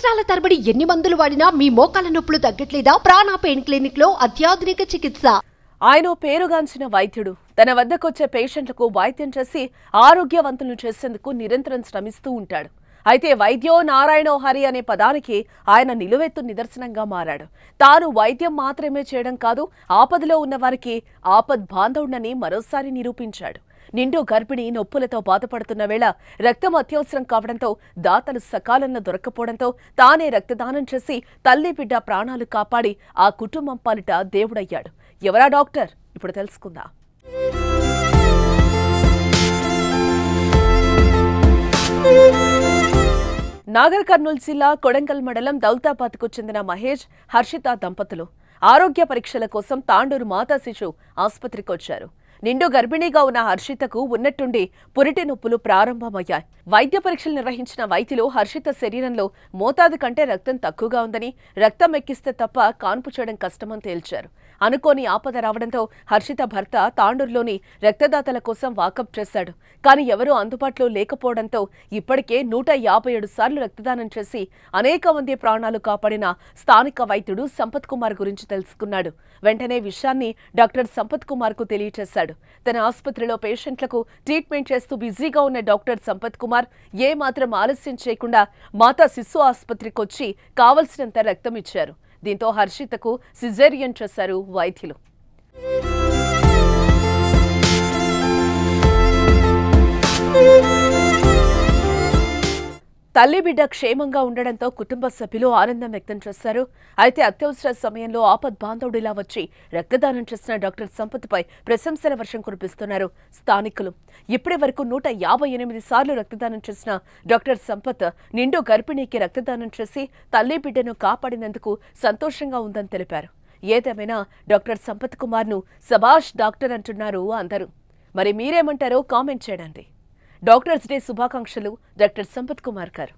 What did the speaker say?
సంవత్సరాల తరబడి ఎన్ని మందులు వాడినా మీ మోకాల నొప్పులు తగ్గట్లేదా? ప్రాణ పెయిన్ క్లినిక్ లో అత్యాధునిక చికిత్స. ఆయన పేరుగాంచిన వైద్యుడు తన వద్దకొచ్చే పేషెంట్లకు వైద్యం చేసి ఆరోగ్యవంతులను చేసేందుకు నిరంతరం శ్రమిస్తూ ఉంటాడు. అయితే వైద్యో నారాయణో హరి అనే పదానికి ఆయన నిలువెత్తు నిదర్శనంగా మారాడు. తాను వైద్యం మాత్రమే చేయడం కాదు, ఆపదలో ఉన్న వారికి ఆపద్ బాంధవుడని మరోసారి నిరూపించాడు. నిండు గర్భిణి నొప్పులతో బాధపడుతున్న వేళ రక్తం అత్యవసరం కావడంతో దాతలు సకాలంలో దొరకపోవడంతో తానే రక్తదానం చేసి తల్లి బిడ్డ ప్రాణాలు కాపాడి ఆ కుటుంబం పాలిట దేవుడయ్యాడు. ఎవరా డాక్టర్? ఇప్పుడు తెలుసుకుందాం. నాగర్ కర్నూలు జిల్లా కొడంగల్ మండలం దౌలతాబాద్కు చెందిన మహేష్, హర్షిత దంపతులు ఆరోగ్య పరీక్షల కోసం తాండూరు మాతా శిశు ఆసుపత్రికి వచ్చారు. నిండు గర్భిణీగా ఉన్న హర్షితకు ఉన్నట్టుండి పురిటి నొప్పులు ప్రారంభమయ్యాయి. వైద్య పరీక్షలు నిర్వహించిన వైద్యులు హర్షిత శరీరంలో మోతాదు కంటే రక్తం తక్కువగా ఉందని, రక్తం ఎక్కిస్తే తప్ప కాన్పు చేయడం కష్టమని తేల్చారు. అనుకోని ఆపద రావడంతో హర్షిత భర్త తాండూరులోని రక్తదాతల కోసం వాకప్ చేశాడు. కానీ ఎవరూ అందుబాటులో లేకపోవడంతో ఇప్పటికే 157 సార్లు రక్తదానం చేసి అనేక మంది ప్రాణాలు కాపాడిన స్థానిక వైద్యుడు సంపత్ కుమార్ గురించి తెలుసుకున్నాడు. వెంటనే విషయాన్ని డాక్టర్ సంపత్ కుమార్ కు తెలియచేశాడు. తన ఆసుపత్రిలో పేషెంట్లకు ట్రీట్మెంట్ చేస్తూ బిజీగా ఉన్న డాక్టర్ సంపత్ కుమార్ ఏమాత్రం ఆలస్యం చేయకుండా మాతా శిశు ఆసుపత్రికి వచ్చి కావలసినంత రక్తం ఇచ్చారు. దీంతో హర్షితకు సిజేరియన్ చేశారు వైద్యులు. తల్లి బిడ్డ క్షేమంగా ఉండడంతో కుటుంబ సభ్యులు ఆనందం వ్యక్తం చేశారు. అయితే అత్యవసర సమయంలో ఆపద్ బాంధవుడిలా వచ్చి రక్తదానం చేసిన డాక్టర్ సంపత్పై ప్రశంసల వర్షం కురిపిస్తున్నారు స్థానికులు. ఇప్పటి వరకు 158 సార్లు రక్తదానం చేసిన డాక్టర్ సంపత్ నిండు గర్భిణీకి రక్తదానం చేసి తల్లి బిడ్డను కాపాడినందుకు సంతోషంగా ఉందని తెలిపారు. ఏదేమైనా డాక్టర్ సంపత్ కుమార్ను సబాష్ డాక్టర్ అంటున్నారు అందరూ. మరి మీరేమంటారో కామెంట్ చేయండి. డాక్టర్స్ డే శుభాకాంక్షలు డాక్టర్ సంపత్ కుమార్ గారు.